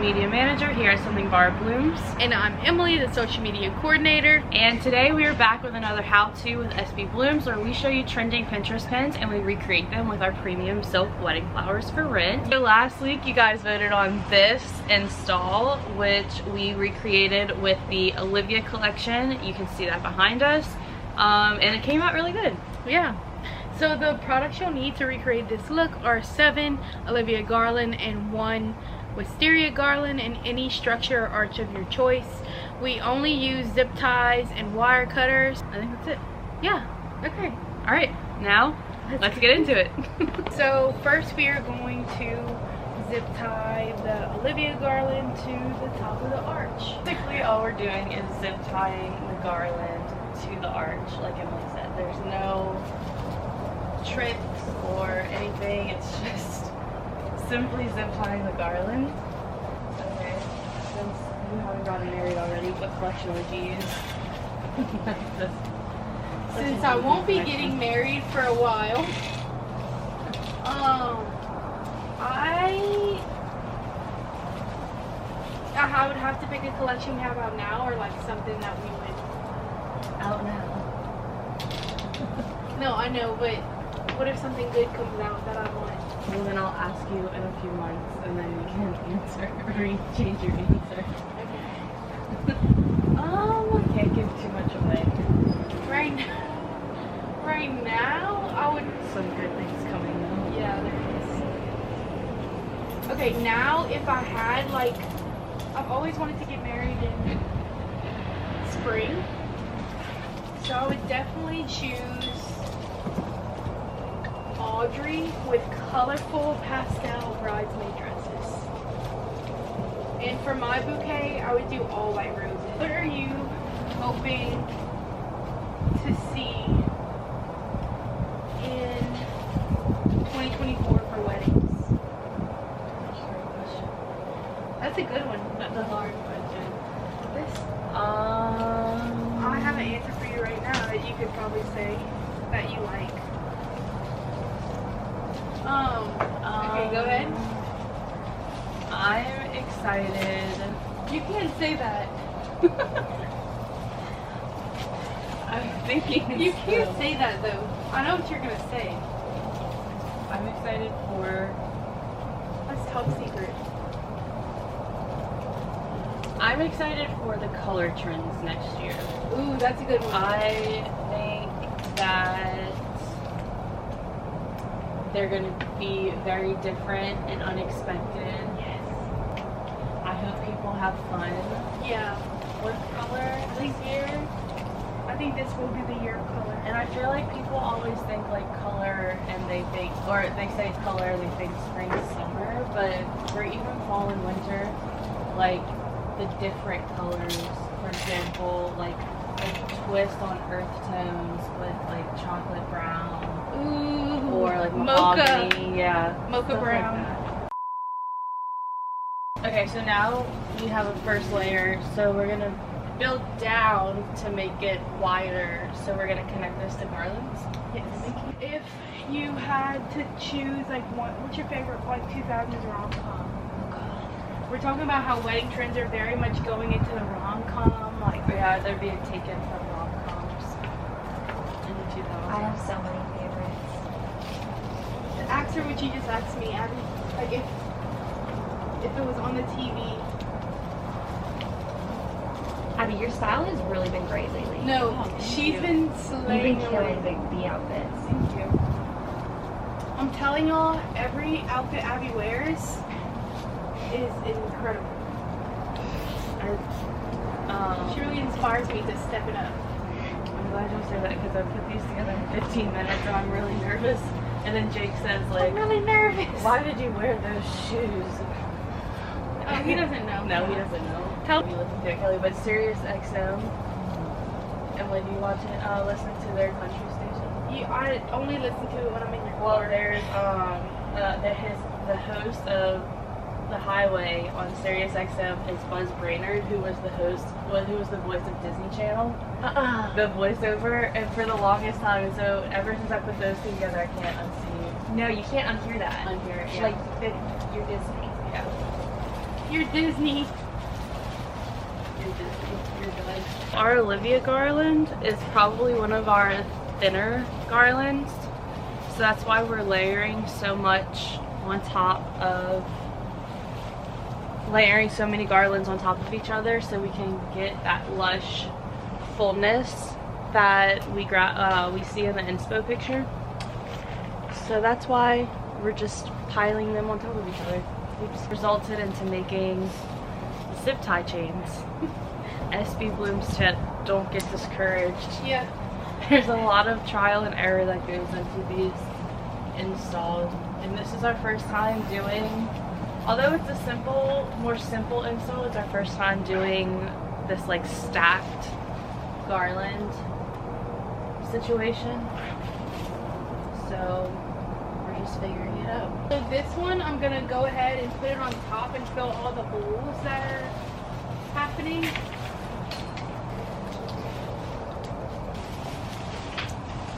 media manager here at SBBlooms. And I'm Emily, the social media coordinator. And today we are back with another how-to with SBBlooms, where we show you trending Pinterest pins and we recreate them with our premium silk wedding flowers for rent. So last week you guys voted on this install, which we recreated with the Olivia Collection. You can see that behind us. And it came out really good. Yeah. So the products you'll need to recreate this look are 7 Olivia Garland and 1 Wisteria Garland in any structure or arch of your choice. We only use zip ties and wire cutters. I think that's it. Yeah. Okay. All right. Now let's get into it. So first we are going to zip tie the Olivia Garland to the top of the arch. Basically all we're doing is zip tying the garland to the arch, like Emily said. There's no tricks or anything, it's just simply zip tying the garland. Okay, since you haven't gotten married already, what collection would you use? Since I won't be getting married for a while, I would have to pick a collection we have out now, or like something that we would Out now. No, I know, but what if something good comes out that I want? Well, then I'll ask you in a few months and then you can answer or change your answer. Okay. I can't give too much away. Right now, I would. Some good things coming though. Yeah, there is. Okay, now if I had, like, I've always wanted to get married in spring, so I would definitely choose Audrey with colorful pastel bridesmaid dresses. And for my bouquet, I would do all white roses. What are you hoping to see in 2024 for weddings? That's a good one. That's a hard question. This, I I have an answer for you right now that you could probably say that you like. Okay, go ahead. I'm excited. You can't say that. I'm thinking. You can't say that though. I know what you're gonna say. I'm excited for. That's top secret. I'm excited for the color trends next year. Ooh, that's a good one. I think that they're going to be very different and unexpected. Yes. I hope people have fun Yeah. with color this year. I think this will be the year of color. And I feel like people always think like color and they think, or they say color, they think spring, summer, but for even fall and winter, like the different colors, for example, like a twist on earth tones with like chocolate brown. Ooh. Or like mocha. mahogany, yeah. Mocha stuff brown. Like that. Okay, so now we have a first layer, so we're gonna build down to make it wider. So we're gonna connect this to garlands. Yes. If you had to choose, like, what's your favorite, like, 2000s rom-com? We're talking about how wedding trends are very much going into the rom-com, like. Yeah, there'd be a taken from rom-coms in the 2000s. I have so many favorites. Ask her what you just asked me, Abby. Like, if it was on the TV. Abby, your style has really been great lately. No, thank she's you. been You've slaying been killing the outfits. Thank you. I'm telling y'all, every outfit Abby wears is incredible. She really inspires me to step it up. I'm glad you said that because I put these together in 15 minutes and I'm really nervous. And then Jake says like, I'm really nervous. why did you wear those shoes? Oh, he doesn't know. No, he doesn't know. Tell You listen to it, Kelly, but Sirius XM. And when you watch it, listen to their country station. I only listen to it when I'm in your Well, car. there's the host of The Highway on Sirius XM is Buzz Brainerd, who was the voice of Disney Channel. The voiceover, and for the longest time, so ever since I put those two together, I can't unsee. No, you can't unhear that. Unhear it, yeah. Like, you're Disney. Yeah. You're Disney. Our Olivia Garland is probably one of our thinner garlands, so that's why we're layering so much on top of so many garlands on top of each other, so we can get that lush fullness that we see in the inspo picture. So that's why we're just piling them on top of each other. It's resulted into making zip tie chains. SBBlooms tip, don't get discouraged. Yeah. There's a lot of trial and error that goes into these installs, and this is our first time doing, although it's a more simple install, it's our first time doing this like stacked garland situation. So we're just figuring it out. So this one, I'm gonna go ahead and put it on top and fill all the holes that are happening.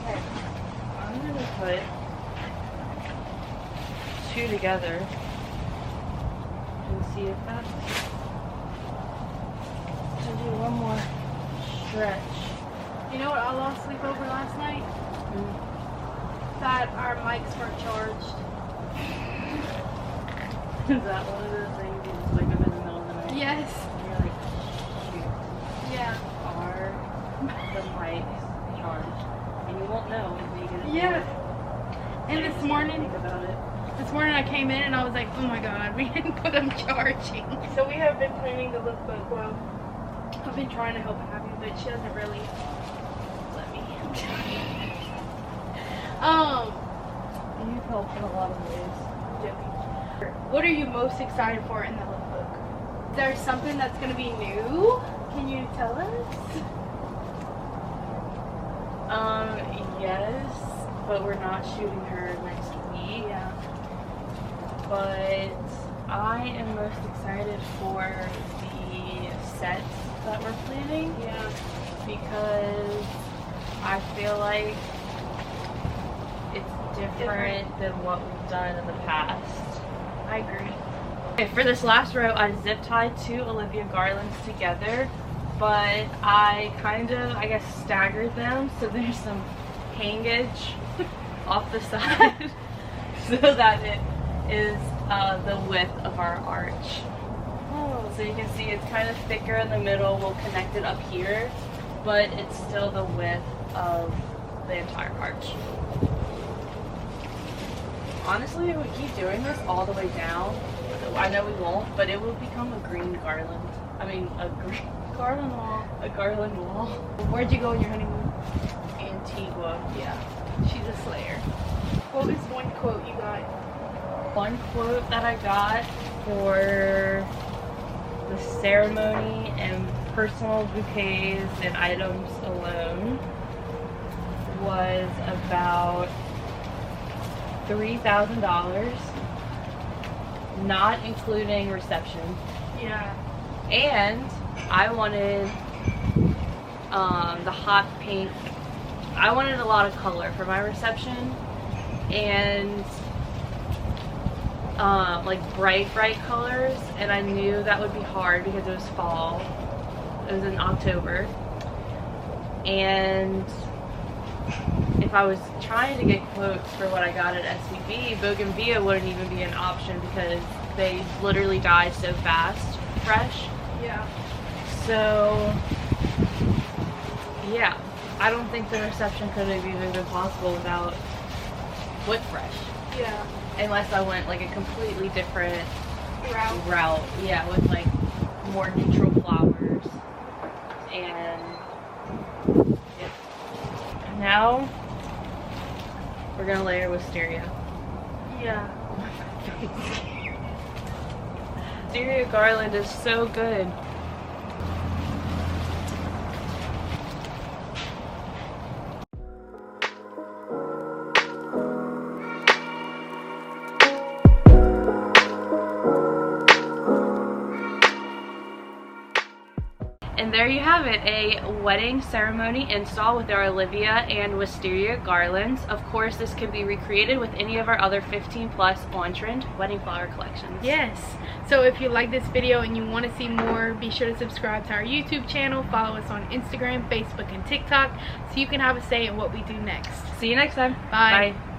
Okay. I'm gonna put two together and see if that's, to do one more stretch. You know what I lost sleep over last night? That our mics weren't charged. Is that one of those things you just wake up in the middle of the night? Yes. And you're like, shoot, Yeah. are the mics charged? And you won't know until you get it. Yeah. And this morning, Think about it. I came in and I was like, oh my god, we didn't put them charging. So we have been planning the lookbook. Well, I've been trying to help Abby, but she doesn't really let me. You've helped in a lot of ways. Joking. What are you most excited for in the lookbook? Is there something that's going to be new? Can you tell us? Yes, but we're not shooting her next week. Yeah. But I am most excited for the sets that we're planning. Yeah. Because I feel like it's different than what we've done in the past. I agree. Okay, for this last row, I zip tied two Olivia Garlands together, but I kind of, I guess, staggered them so there's some hangage off the side so that it is the width of our arch. Oh. So you can see it's kind of thicker in the middle. We'll connect it up here, but it's still the width of the entire arch. Honestly, if we keep doing this all the way down, I know we won't, but it will become a green garland. I mean, a green garland wall. A garland wall. Where'd you go on your honeymoon? Antigua. Yeah. She's a slayer. What was one quote you got? One quote that I got for the ceremony and personal bouquets and items alone was about $3,000, not including reception. Yeah. And I wanted the hot pink. I wanted a lot of color for my reception, and like bright colors, and I knew that would be hard because it was fall. It was in October, and if I was trying to get quotes for what I got at SBB, Bougainvillea wouldn't even be an option because they literally die so fast, fresh. Yeah. So, yeah, I don't think the reception could have even been possible without wood fresh. Yeah. Unless I went like a completely different Route. Yeah, with like more neutral flowers. And yeah. Now we're gonna layer wisteria. Yeah. Wisteria Garland is so good. And there you have it, a wedding ceremony install with our Olivia and Wisteria Garlands. Of course, this can be recreated with any of our other 15+ on-trend wedding flower collections. Yes. So if you like this video and you want to see more, be sure to subscribe to our YouTube channel, follow us on Instagram, Facebook, and TikTok so you can have a say in what we do next. See you next time. Bye. Bye.